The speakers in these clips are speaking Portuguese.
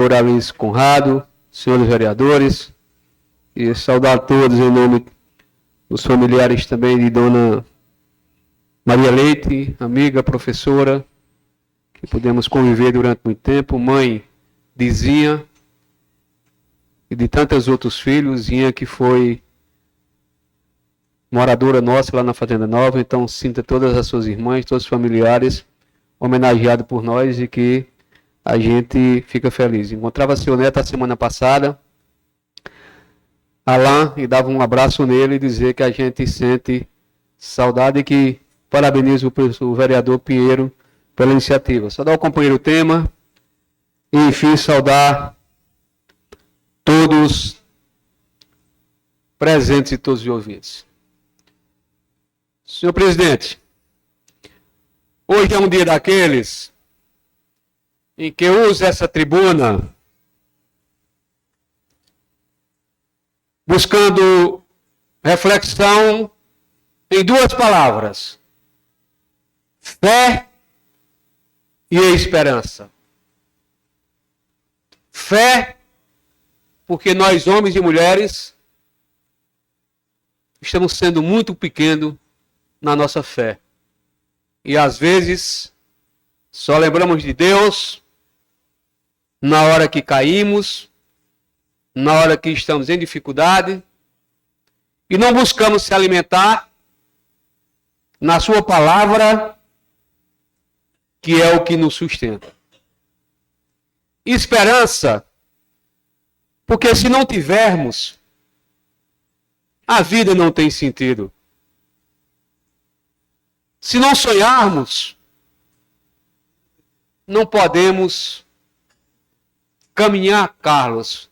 Doutor Alice Conrado, senhores vereadores, e saudar a todos em nome dos familiares também de Dona Maria Leite, amiga, professora, que pudemos conviver durante muito tempo, mãe de Zinha e de tantos outros filhos, Zinha que foi moradora nossa lá na Fazenda Nova, então sinta todas as suas irmãs, todos os familiares homenageados por nós e que a gente fica feliz. Encontrava seu neto a semana passada, Alain, e dava um abraço nele e dizer que a gente sente saudade e que parabenizo o vereador Pinheiro pela iniciativa. Saudar o companheiro Tema e, enfim, saudar todos presentes e todos os ouvintes. Senhor presidente, hoje é um dia daqueles em que eu uso essa tribuna buscando reflexão em duas palavras: fé e esperança. Fé, porque nós, homens e mulheres, estamos sendo muito pequenos na nossa fé. E às vezes só lembramos de Deus na hora que caímos, na hora que estamos em dificuldade, e não buscamos se alimentar na sua palavra, que é o que nos sustenta. Esperança, porque se não tivermos, a vida não tem sentido. Se não sonharmos, não podemos caminhar, Carlos,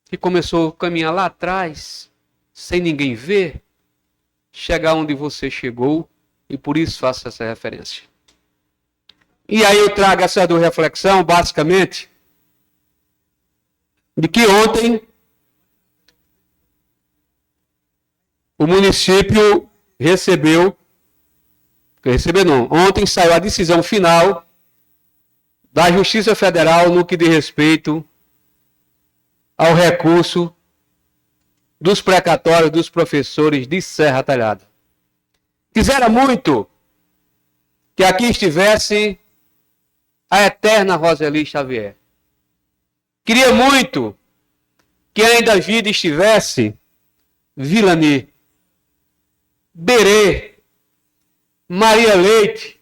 que começou a caminhar lá atrás, sem ninguém ver, chegar onde você chegou, e por isso faço essa referência. E aí eu trago essa reflexão, basicamente, de que ontem o município ontem saiu a decisão final da Justiça Federal no que diz respeito ao recurso dos precatórios dos professores de Serra Talhada. Quisera muito que aqui estivesse a eterna Roseli Xavier. Queria muito que ainda a vida estivesse Vilani, Berê, Maria Leite,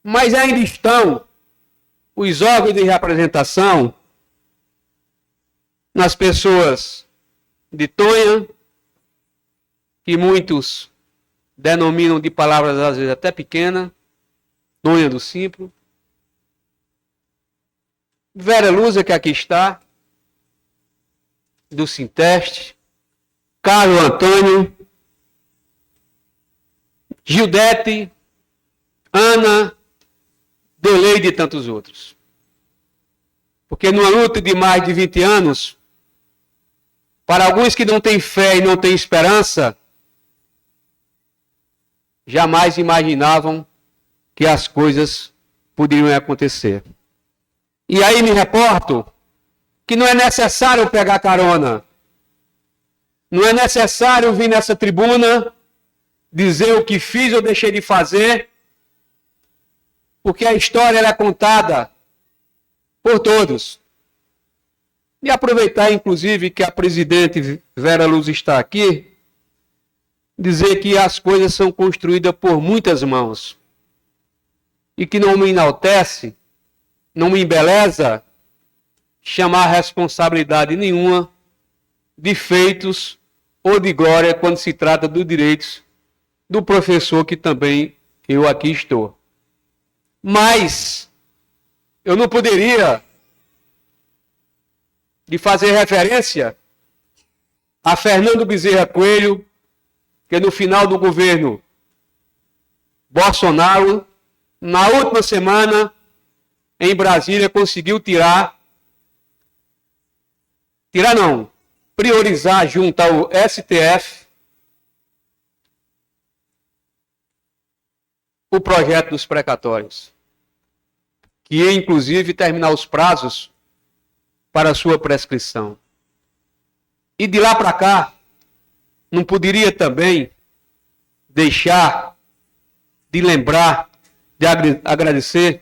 mas ainda estão os órgãos de representação nas pessoas de Tonha, que muitos denominam de palavras às vezes até pequenas, Tonha do Simplo, Vera Lúcia, que aqui está, do Sinteste, Carlos Antônio, Gildete, Ana, Deleide e tantos outros. Porque numa luta de mais de 20 anos, para alguns que não têm fé e não têm esperança, jamais imaginavam que as coisas poderiam acontecer. E aí me reporto que não é necessário pegar carona, não é necessário vir nessa tribuna dizer o que fiz ou deixei de fazer, porque a história é contada por todos. E aproveitar, inclusive, que a presidente Vera Luz está aqui, dizer que as coisas são construídas por muitas mãos e que não me enaltece, não me embeleza chamar responsabilidade nenhuma de feitos ou de glória quando se trata dos direitos do professor, que também eu aqui estou. Mas eu não poderia de fazer referência a Fernando Bezerra Coelho, que no final do governo Bolsonaro, na última semana, em Brasília, conseguiu priorizar junto ao STF o projeto dos precatórios. que ia inclusive terminar os prazos para a sua prescrição. E de lá para cá, não poderia também deixar de lembrar, de agradecer,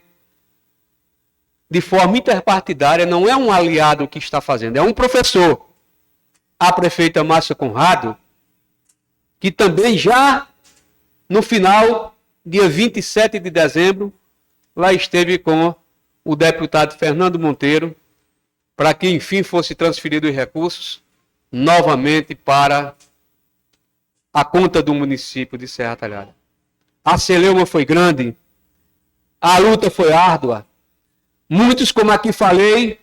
de forma interpartidária, não é um aliado que está fazendo, é um professor, a prefeita Márcia Conrado, que também já no final, dia 27 de dezembro, lá esteve com o deputado Fernando Monteiro, para que enfim fosse transferido os recursos novamente para a conta do município de Serra Talhada. A celeuma foi grande, a luta foi árdua. Muitos, como aqui falei,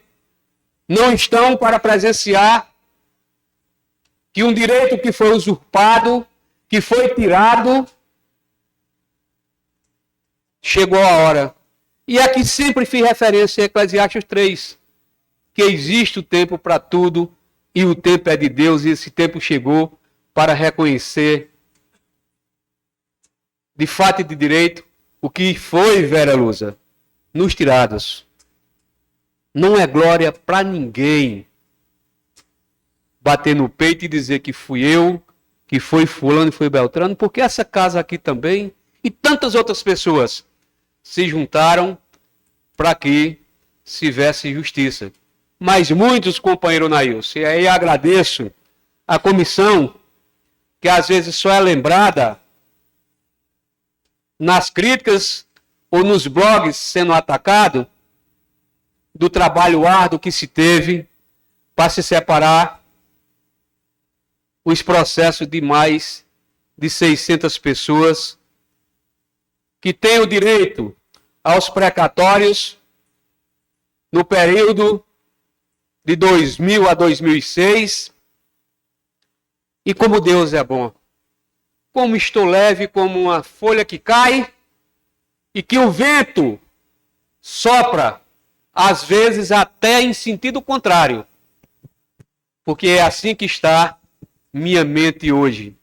não estão para presenciar que um direito que foi usurpado, que foi tirado, chegou a hora. E aqui sempre fiz referência a Eclesiastes 3, que existe o tempo para tudo e o tempo é de Deus, e esse tempo chegou para reconhecer de fato e de direito o que foi, Vera Lusa, nos tirados. Não é glória para ninguém bater no peito e dizer que fui eu, que foi fulano e foi Beltrano, porque essa casa aqui também e tantas outras pessoas se juntaram para que se tivesse justiça. Mas muitos, companheiro Nailson, e aí agradeço a comissão, que às vezes só é lembrada nas críticas ou nos blogs sendo atacado, do trabalho árduo que se teve para se separar os processos de mais de 600 pessoas que têm o direito aos precatórios no período de 2000 a 2006. E como Deus é bom. Como estou leve como uma folha que cai e que o vento sopra, às vezes até em sentido contrário. Porque é assim que está minha mente hoje.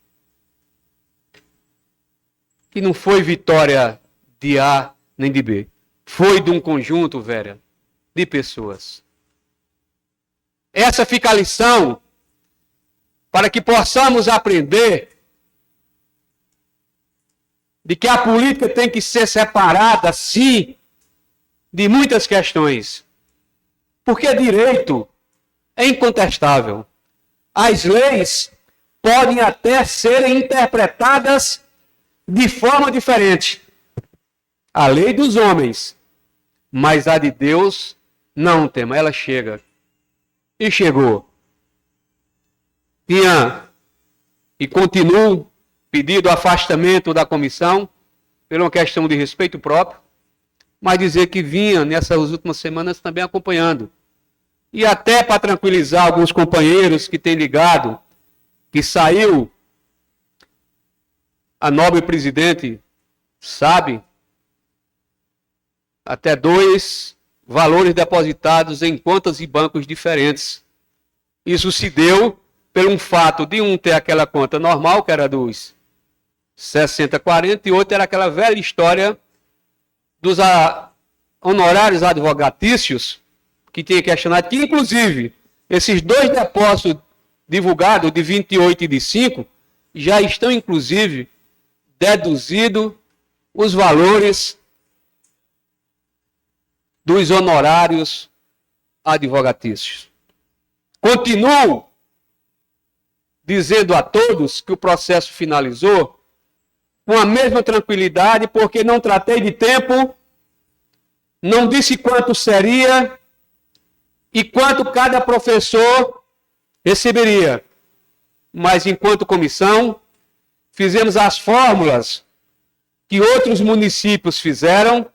Que não foi vitória de A nem de B. Foi de um conjunto, Vera, de pessoas. Essa fica a lição para que possamos aprender de que a política tem que ser separada, sim, de muitas questões. Porque direito é incontestável. As leis podem até serem interpretadas de forma diferente. A lei dos homens, mas a de Deus não tem, ela chega. E chegou. Tinha e continuo pedido afastamento da comissão por uma questão de respeito próprio, mas dizer que vinha nessas últimas semanas também acompanhando. E até para tranquilizar alguns companheiros que têm ligado, que saiu a nobre presidente, sabe, até 2 valores depositados em contas e bancos diferentes. Isso se deu pelo fato de um ter aquela conta normal, que era dos 60-40, e outro era aquela velha história dos honorários advogatícios, que tinha questionado, que inclusive esses 2 depósitos divulgados, de 28 e de 5, já estão inclusive deduzidos os valores dos honorários advogatícios. Continuo dizendo a todos que o processo finalizou com a mesma tranquilidade, porque não tratei de tempo, não disse quanto seria e quanto cada professor receberia. Mas, enquanto comissão, fizemos as fórmulas que outros municípios fizeram,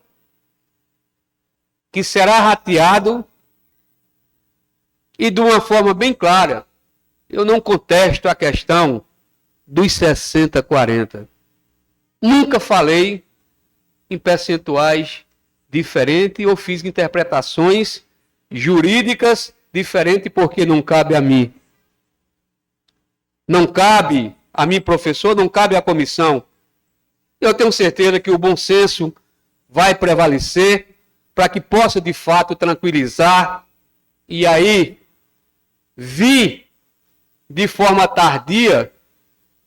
que será rateado, e de uma forma bem clara. Eu não contesto a questão dos 60-40. Nunca falei em percentuais diferentes ou fiz interpretações jurídicas diferentes, porque não cabe a mim. Não cabe a mim, professor, não cabe à comissão. Eu tenho certeza que o bom senso vai prevalecer para que possa de fato tranquilizar. E aí, vi de forma tardia,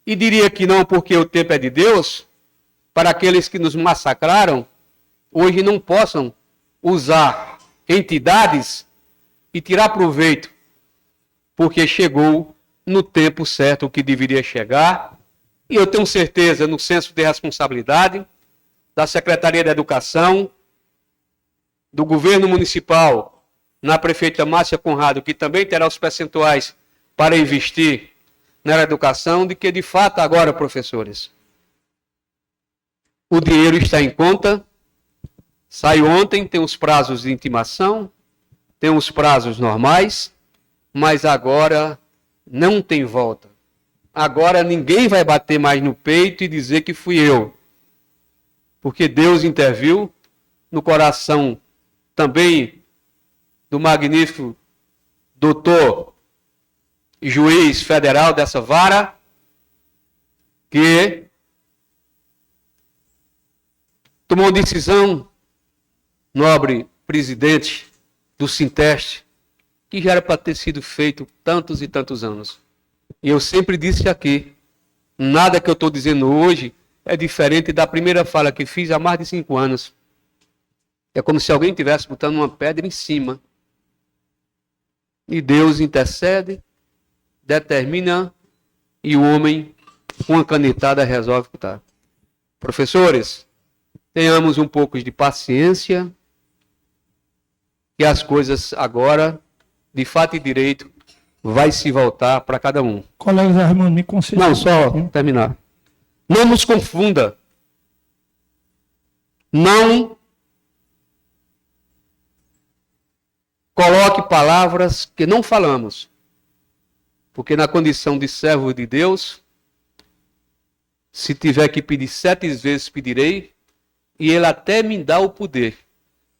e diria que não porque o tempo é de Deus, para aqueles que nos massacraram, hoje não possam usar entidades e tirar proveito, porque chegou no tempo certo o que deveria chegar, e eu tenho certeza, no senso de responsabilidade, da Secretaria da Educação, do Governo Municipal, na Prefeita Márcia Conrado, que também terá os percentuais para investir na educação, de que de fato agora, professores, o dinheiro está em conta, saiu ontem, tem os prazos de intimação, tem os prazos normais, mas agora não tem volta. Agora ninguém vai bater mais no peito e dizer que fui eu. Porque Deus interviu no coração também do magnífico doutor e juiz federal dessa vara, que tomou decisão, nobre presidente do Sinteste, que já era para ter sido feito tantos e tantos anos. E eu sempre disse aqui, nada que eu estou dizendo hoje é diferente da primeira fala que fiz há mais de 5 anos. É como se alguém estivesse botando uma pedra em cima. E Deus intercede, determina, e o homem, com uma canetada, resolve botar. Professores, tenhamos um pouco de paciência, que as coisas agora, de fato e direito, vai se voltar para cada um. Colegas Armando, me conceda. Não, só terminar. Não nos confunda. Não coloque palavras que não falamos. Porque na condição de servo de Deus, se tiver que pedir 7 vezes, pedirei, e ele até me dá o poder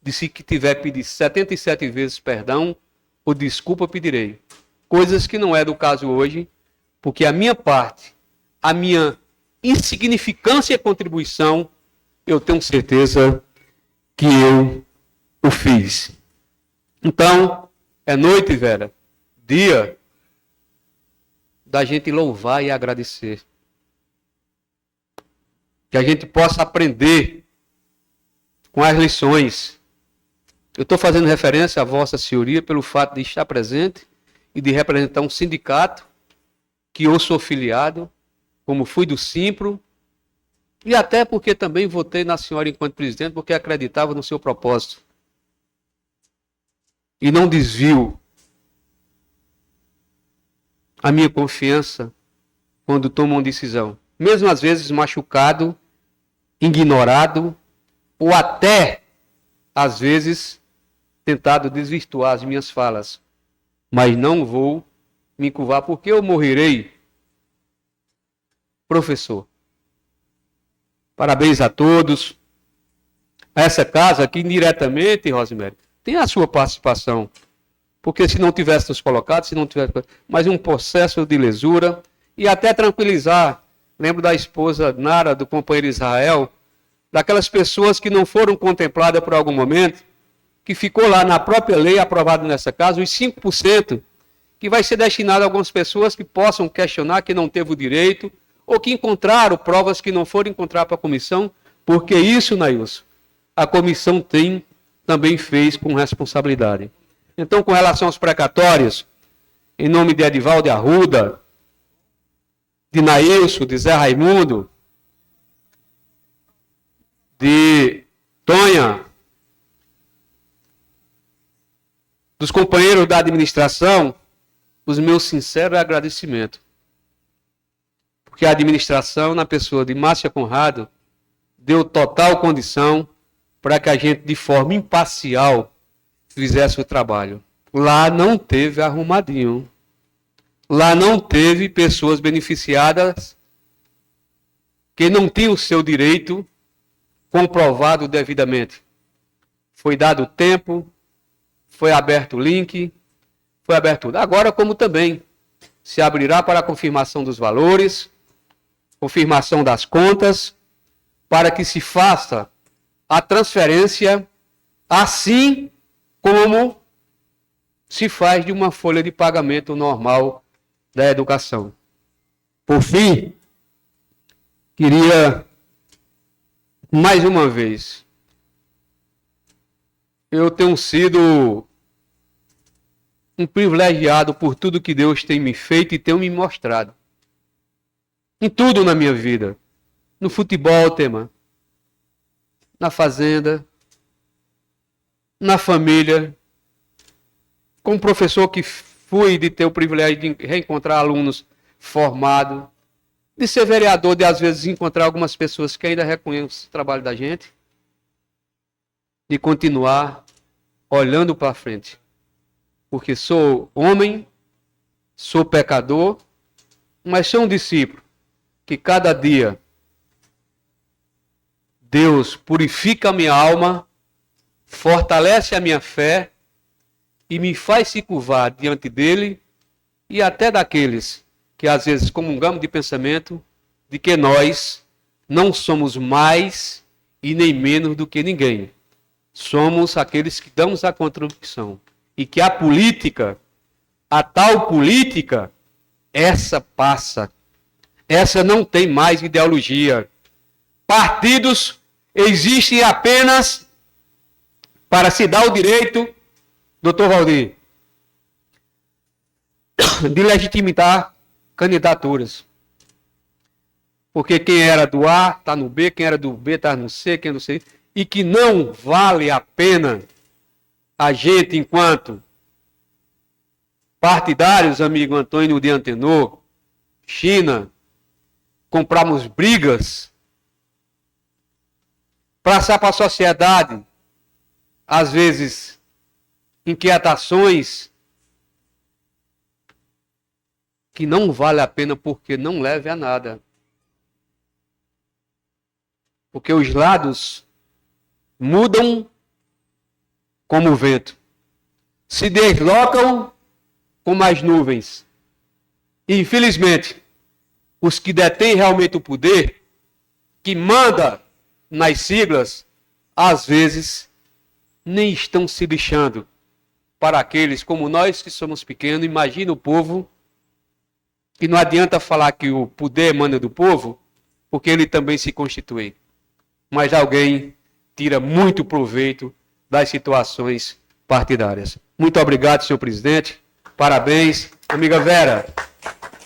de se que tiver que pedir 77 vezes perdão ou desculpa, pedirei. Coisas que não é do caso hoje, porque a minha parte, a minha insignificância e contribuição, eu tenho certeza que eu o fiz. Então, é noite, Vera, dia da gente louvar e agradecer. Que a gente possa aprender com as lições. Eu estou fazendo referência à Vossa Senhoria pelo fato de estar presente e de representar um sindicato que eu sou filiado, como fui do Simpro, e até porque também votei na senhora enquanto presidente, porque acreditava no seu propósito. E não desvio a minha confiança quando tomo uma decisão. Mesmo às vezes machucado, ignorado, ou até, às vezes, tentado desvirtuar as minhas falas. Mas não vou me curvar, porque eu morrerei. Professor, parabéns a todos. Essa casa aqui, indiretamente, Rosemary, tem a sua participação. Porque se não tivesse nos colocado, se não tivesse... Mas um processo de lesura e até tranquilizar. Lembro da esposa Nara, do companheiro Israel, daquelas pessoas que não foram contempladas por algum momento, que ficou lá na própria lei aprovada nessa casa, os 5%, que vai ser destinado a algumas pessoas que possam questionar que não teve o direito, ou que encontraram provas que não foram encontrar para a comissão, porque isso, Nailson, a comissão também fez com responsabilidade. Então, com relação aos precatórios, em nome de Edivaldo Arruda, de Nailson, de Zé Raimundo, de Tonha, dos companheiros da administração, os meus sinceros agradecimentos. Porque a administração, na pessoa de Márcia Conrado, deu total condição para que a gente, de forma imparcial, fizesse o trabalho. Lá não teve arrumadinho. Lá não teve pessoas beneficiadas que não tinham o seu direito comprovado devidamente. Foi dado tempo, foi aberto o link, foi aberto tudo. Agora, como também se abrirá para a confirmação dos valores, confirmação das contas, para que se faça a transferência assim como se faz de uma folha de pagamento normal da educação. Por fim, queria, mais uma vez, eu tenho sido um privilegiado por tudo que Deus tem me feito e tem me mostrado. Em tudo na minha vida. No futebol, tema. Na fazenda. Na família. Como professor que fui, de ter o privilégio de reencontrar alunos formados. De ser vereador, de às vezes encontrar algumas pessoas que ainda reconhecem o trabalho da gente. De continuar olhando para frente. Porque sou homem, sou pecador, mas sou um discípulo que cada dia Deus purifica a minha alma, fortalece a minha fé e me faz se curvar diante dele e até daqueles que às vezes comungamos de pensamento de que nós não somos mais e nem menos do que ninguém. Somos aqueles que damos a contribuição. E que a política, a tal política, essa passa. Essa não tem mais ideologia. Partidos existem apenas para se dar o direito, doutor Valdir, de legitimar candidaturas. Porque quem era do A está no B, quem era do B está no C, quem é do C. E que não vale a pena a gente, enquanto partidários, amigo Antônio de Antenor, China, compramos brigas, passar para a sociedade, às vezes, inquietações, que não vale a pena porque não leve a nada. Porque os lados mudam como o vento. Se deslocam como as nuvens. E, infelizmente, os que detêm realmente o poder, que manda nas siglas, às vezes, nem estão se lixando para aqueles como nós que somos pequenos. Imagina o povo, que não adianta falar que o poder emana do povo, porque ele também se constitui. Mas alguém tira muito proveito das situações partidárias. Muito obrigado, senhor presidente. Parabéns. Amiga Vera,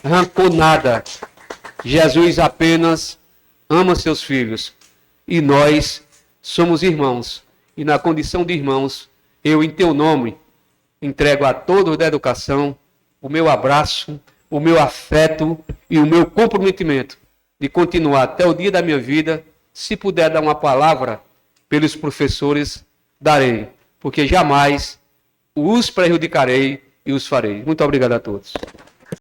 arrancou nada. Jesus apenas ama seus filhos. E nós somos irmãos. E na condição de irmãos, eu, em teu nome, entrego a todos da educação o meu abraço, o meu afeto e o meu comprometimento de continuar até o dia da minha vida. Se puder dar uma palavra pelos professores, darei, porque jamais os prejudicarei e os farei. Muito obrigado a todos.